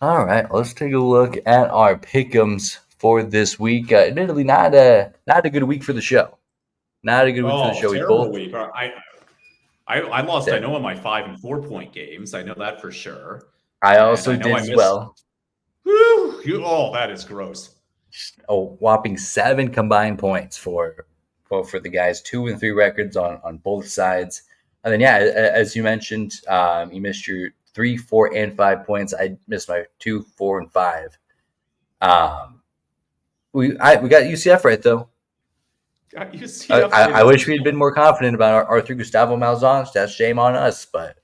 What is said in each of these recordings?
All right, let's take a look at our pick'ems for this week. Admittedly, not a good week for the show. Not a good week for the Oh, show. We terrible both week. I lost. I know on my 5 and 4 point games. I know that for sure, I and also I know did I as missed. well. Oh, that is gross. A whopping 7 combined points for the guys, 2 and 3 records on both sides. And then yeah, as you mentioned, you missed your 3, 4, and 5 points. I missed my 2, 4, and 5. Um, we got UCF right though. Got UCF I winning. wish we had been more confident about our Arthur Gustavo Malzahn. That's shame on us. But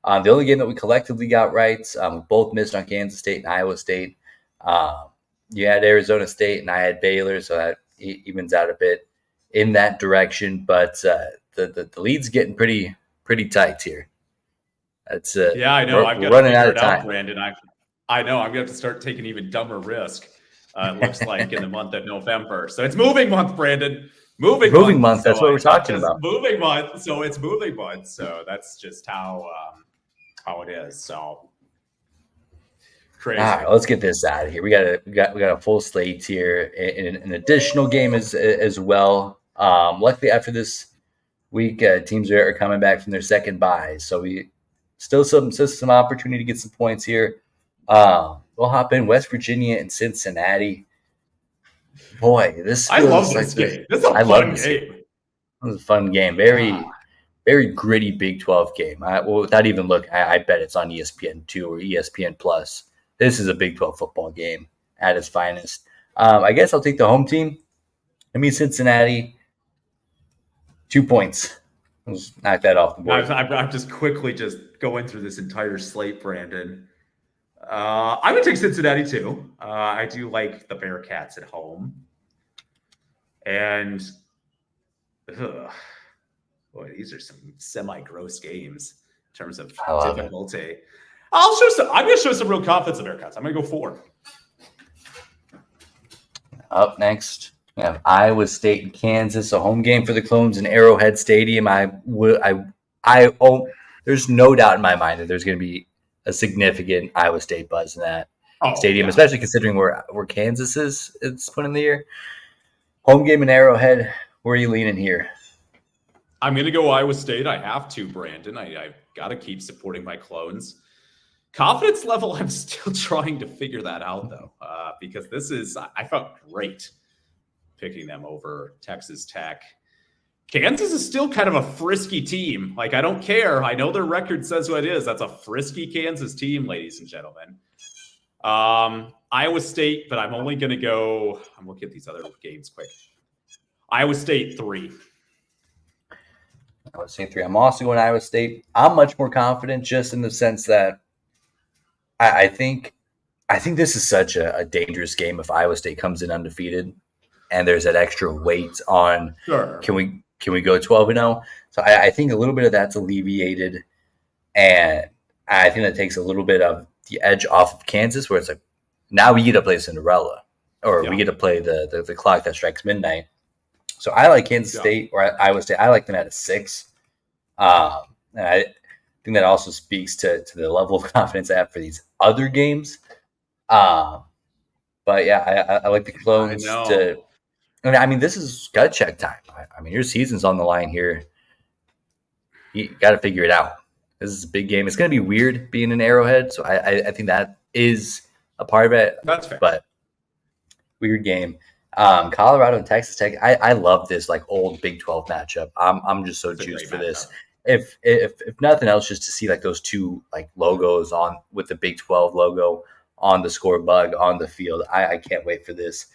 the only game that we collectively got right, we both missed on Kansas State and Iowa State. Um, you had Arizona State and I had Baylor, so that evens out a bit in that direction. But the lead's getting pretty tight here. That's Yeah, I know. we're, I've we're got to running out figure of it out, time. Brandon. I know. I'm going to have to start taking even dumber risk. It looks like in the month of November. So it's moving month, Brandon. Moving Moving month. month. That's So what I we're can't talking just about. moving month. So it's moving month. So that's just how it is. So All crazy. right, let's get this out of here. We got a full slate here, and an additional game as well. Luckily, after this week, teams are coming back from their second bye, so we still some opportunity to get some points here. We'll hop in West Virginia and Cincinnati. Boy, this I love feels like this this. game. This is a I love fun this game. game. This is a fun game. Ah, Very gritty Big 12 game. Well, without even looking, I bet it's on ESPN2 or ESPN Plus. This is a Big 12 football game at its finest. I guess I'll take the home team. I mean, Cincinnati, 2 points. Let's knock that off the board. I'm just quickly just going through this entire slate, Brandon. I'm going to take Cincinnati too. I do like the Bearcats at home. And ugh, boy, these are some semi-gross games in terms of I love it. difficulty. I'm going to show some real confidence in Bearcats. I'm going to go 4. Up next, we have Iowa State and Kansas, a home game for the Clones in Arrowhead Stadium. There's no doubt in my mind that there's going to be a significant Iowa State buzz in that Oh stadium, yeah, especially considering where Kansas is at this point in the year. Home game in Arrowhead. Where are you leaning here? I'm going to go Iowa State. I have to, Brandon. I've got to keep supporting my clones. Confidence level, I'm still trying to figure that out, though, because I felt great picking them over Texas Tech. Kansas is still kind of a frisky team. Like, I don't care. I know their record says what it is. That's a frisky Kansas team, ladies and gentlemen. Iowa State, but I'm only going to go. I'm looking at these other games quick. Iowa State 3. Iowa State 3. I'm also going Iowa State. I'm much more confident just in the sense that I think this is such a dangerous game if Iowa State comes in undefeated and there's that extra weight on Sure. can we go 12-0. So I think a little bit of that's alleviated, and I think that takes a little bit of the edge off of Kansas, where it's like now we get to play Cinderella, or we get to play the clock that strikes midnight. So I like Kansas State or Iowa State. I like them at a 6. And I think that also speaks to the level of confidence I have for these other games. But yeah, I like the Clones to. I mean, this is gut check time. I mean, your season's on the line here. You got to figure it out. This is a big game. It's going to be weird being in Arrowhead, so I think that is a part of it. That's fair. But weird game. Colorado and Texas Tech. I love this like old Big 12 matchup. I'm just so juiced for this. If nothing else, just to see like those two like logos on with the Big 12 logo on the score bug on the field. I can't wait for this.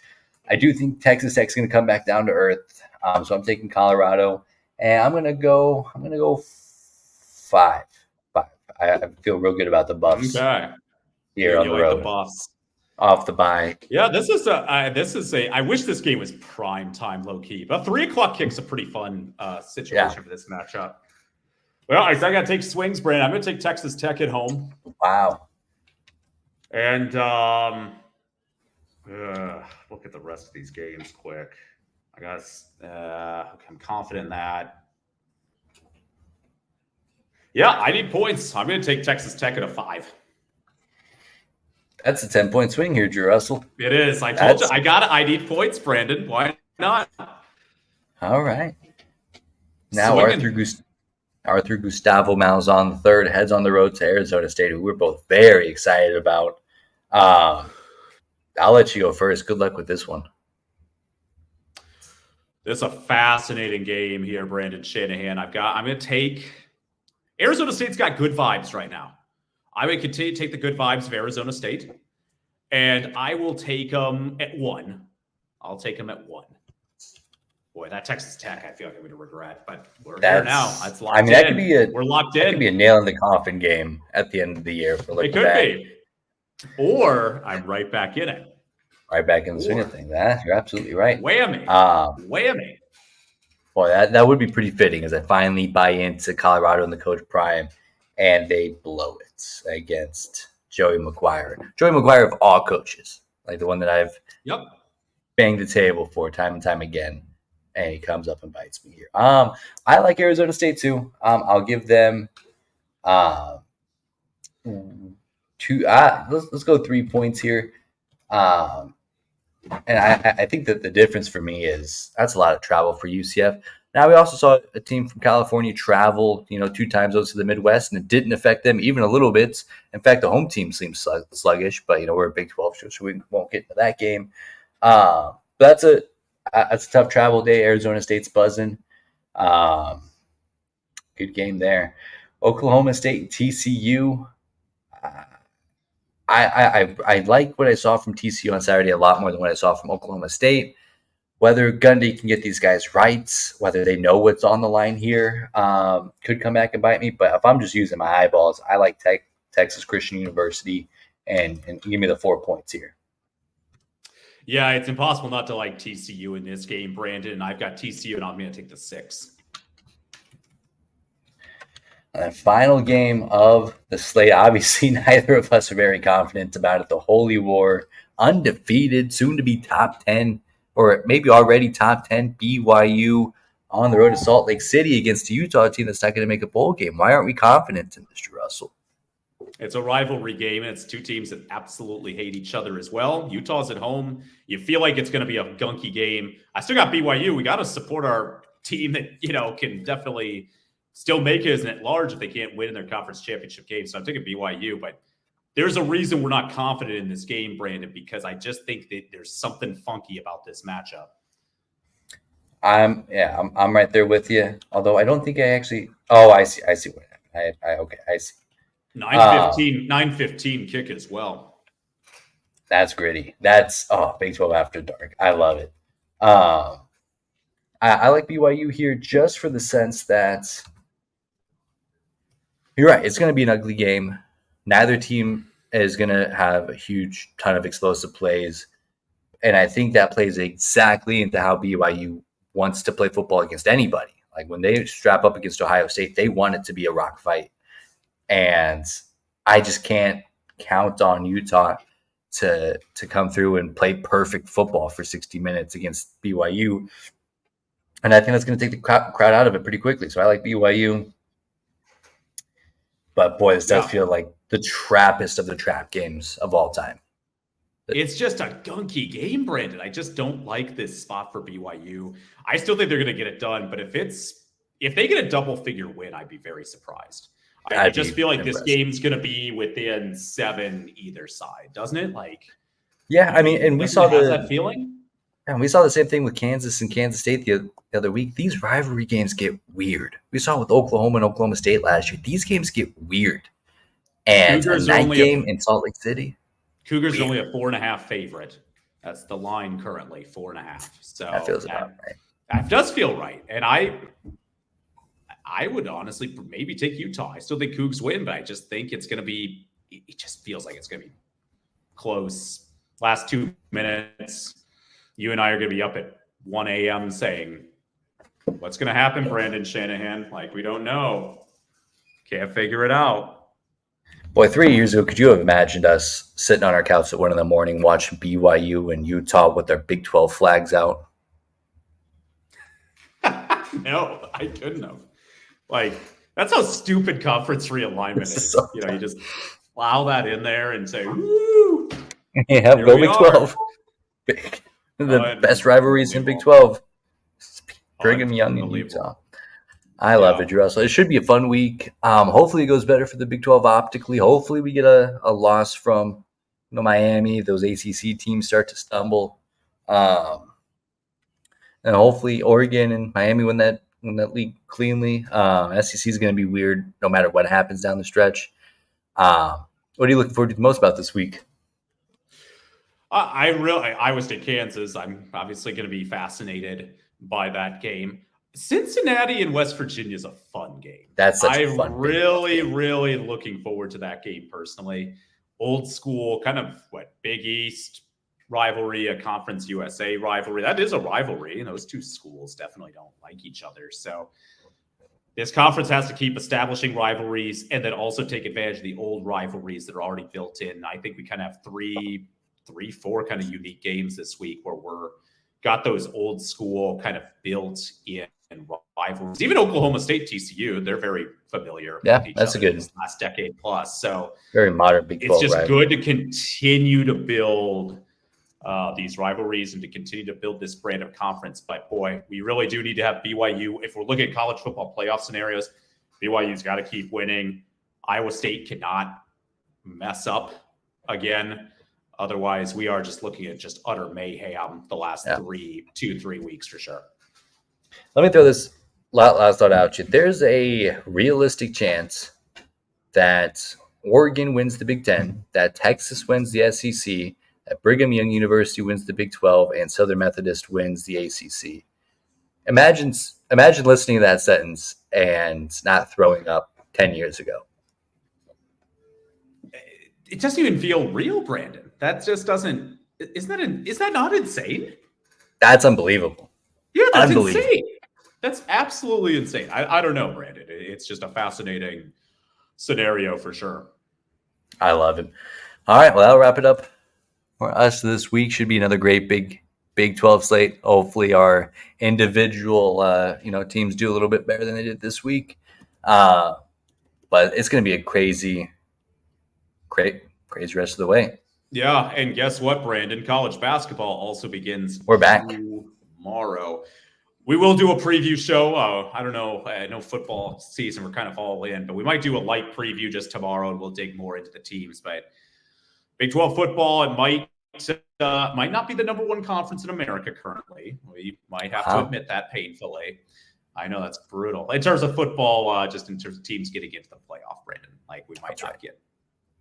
I do think Texas Tech's going to come back down to earth. So I'm taking Colorado, and I'm gonna go 5. I feel real good about the Buffs. Okay. Here on the road. The Buffs off the bye. Yeah, this is a. I wish this game was prime time, low key, but 3:00 kick's a pretty fun situation for this matchup. Well, I got to take swings, Brandon. I'm going to take Texas Tech at home. Wow. And look at the rest of these games quick. I got. I'm confident in that. Yeah, I need points. I'm going to take Texas Tech at a 5. That's a 10-point swing here, Drew Russell. It is. I told you. That's I need points, Brandon. Why not? all right. Now Swinging. Arthur Gustavo Malzahn the third heads on the road to Arizona State, who we're both very excited about. Um, I'll let you go first. Good luck with this one. This is a fascinating game here, Brandon Shanahan. I'm going to take Arizona State's got good vibes right now. I would continue to take the good vibes of Arizona State, and I will take them at 1. I'll take them at 1. Boy, that Texas Tech, I feel like I'm going to regret, but we're here now. It's locked in. That could be we're locked in. That could be a nail in the coffin game at the end of the year. If we're looking it could back. be. Or I'm right back in it. Right back in the swing of things. You're absolutely right. Whammy. Whammy. Boy, that would be pretty fitting as I finally buy into Colorado and the Coach Prime, and they blow it against Joey McGuire. Joey McGuire of all coaches, like the one that I've banged the table for time and time again, and he comes up and bites me here. I like Arizona State too. I'll give them 2. Let's go 3 points here. And I think that the difference for me is that's a lot of travel for UCF. Now, we also saw a team from California travel, 2 times those to the Midwest, and it didn't affect them even a little bit. In fact, the home team seems sluggish, but, we're a Big 12 show, so we won't get into that game. But that's a tough travel day. Arizona State's buzzing. Good game there. Oklahoma State, TCU. I like what I saw from TCU on Saturday a lot more than what I saw from Oklahoma State. Whether Gundy can get these guys right, whether they know what's on the line here, could come back and bite me. But if I'm just using my eyeballs, I like Texas Christian University and give me the 4 points here. Yeah, it's impossible not to like TCU in this game, Brandon. I've got TCU, and I'm going to take the 6. The final game of the slate. Obviously, neither of us are very confident about it. The Holy War, undefeated, soon to be top 10, or maybe already top 10, BYU on the road to Salt Lake City against a Utah team that's not going to make a bowl game. Why aren't we confident in Mr. Russell? It's a rivalry game, and it's 2 teams that absolutely hate each other as well. Utah's at home. You feel like it's going to be a gunky game. I still got BYU. We got to support our team that, can definitely still make it as an at-large if they can't win in their conference championship game. So I'm taking BYU, but there's a reason we're not confident in this game, Brandon, because I just think that there's something funky about this matchup. I'm right there with you. Although I don't think I actually. Oh, I see what happened. I see. 9:15 kick as well. That's gritty. That's Big 12 after dark. I love it. I like BYU here just for the sense that you're right. It's going to be an ugly game. Neither team is going to have a huge ton of explosive plays. And I think that plays exactly into how BYU wants to play football against anybody. Like when they strap up against Ohio State, they want it to be a rock fight. And I just can't count on Utah to come through and play perfect football for 60 minutes against BYU. And I think that's going to take the crowd out of it pretty quickly. So I like BYU. But boy, this does feel like the trappest of the trap games of all time. It's just a gunky game, Brandon. I just don't like this spot for BYU. I still think they're going to get it done, but if they get a double-figure win, I'd be very surprised. I just feel like this game's going to be within 7 either side, doesn't it? And we saw that feeling. And we saw the same thing with Kansas and Kansas State the other week. These rivalry games get weird. We saw it with Oklahoma and Oklahoma State last year. These games get weird. And Cougars a night game in Salt Lake City. Cougars are only a 4.5 favorite. That's the line currently, 4.5. So that feels about right. That does feel right. And I would honestly maybe take Utah. I still think Cougs win, but I just think it's going to be – it just feels like it's going to be close. Last 2 minutes, you and I are going to be up at 1 a.m. saying, what's going to happen, Brandon Shanahan? We don't know. Can't figure it out. Boy, 3 years ago, could you have imagined us sitting on our couch at 1 a.m. watching BYU and Utah with their Big 12 flags out? No, I couldn't have. That's how stupid conference realignment is. You just allow that in there and say, "Woo, Yeah, here go we Big are." 12. The It'd best be rivalries in Big unbelievable. 12. It'd Brigham be Young and unbelievable. Utah. I love it, Yeah. Drew. So it should be a fun week. Hopefully it goes better for the Big 12 optically. Hopefully we get a loss from Miami. Those ACC teams start to stumble. And hopefully Oregon and Miami win that league cleanly. SEC is going to be weird no matter what happens down the stretch. What are you looking forward to the most about this week? Iowa State, Kansas. I'm obviously going to be fascinated by that game. Cincinnati and West Virginia is a fun game. That's such a I'm fun Big 12 game. really looking forward to that game personally. Old school, kind of Big East rivalry, a Conference USA rivalry. That is a rivalry. And those two schools definitely don't like each other. So this conference has to keep establishing rivalries and then also take advantage of the old rivalries that are already built in. I think we kind of have three, four kind of unique games this week where we're got those old school kind of built in rivalries. Even Oklahoma State, TCU, they're very familiar with each other this last decade plus. So very modern Big 12 it's just rivalry. good to continue to build these rivalries and to continue to build this brand of conference. But boy, we really do need to have BYU. If we're looking at college football playoff scenarios, BYU's got to keep winning. Iowa State cannot mess up again. Otherwise, we are just looking at just utter mayhem the last 2-3 weeks for sure. Let me throw this last thought out to you. There's a realistic chance that Oregon wins the Big Ten, that Texas wins the SEC, that Brigham Young University wins the Big 12, and Southern Methodist wins the ACC. Imagine listening to that sentence and not throwing up 10 years ago. It doesn't even feel real, Brandon. That just doesn't. Is that not insane? That's unbelievable. Yeah, that's insane. That's absolutely insane. I don't know, Brandon. It's just a fascinating scenario for sure. I love it. All right, well, that'll wrap it up for us this week. Should be another great Big 12 slate. Hopefully our individual teams do a little bit better than they did this week. But it's going to be a crazy rest of the way. Yeah, and guess what, Brandon? College basketball also begins We're back tomorrow. We will do a preview show. I don't know. I know football season, we're kind of all in, but we might do a light preview just tomorrow, and we'll dig more into the teams. But Big 12 football, it might not be the number one conference in America currently. We might have to admit that painfully. I know that's brutal. In terms of football, just in terms of teams getting into the playoff, Brandon, we might not get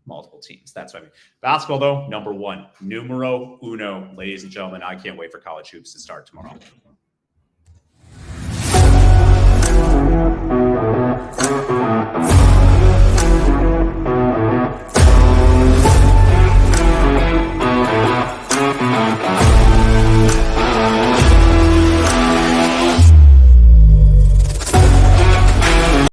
multiple teams. That's what I mean. Basketball, though, number one, numero uno, ladies and gentlemen. I can't wait for college hoops to start tomorrow.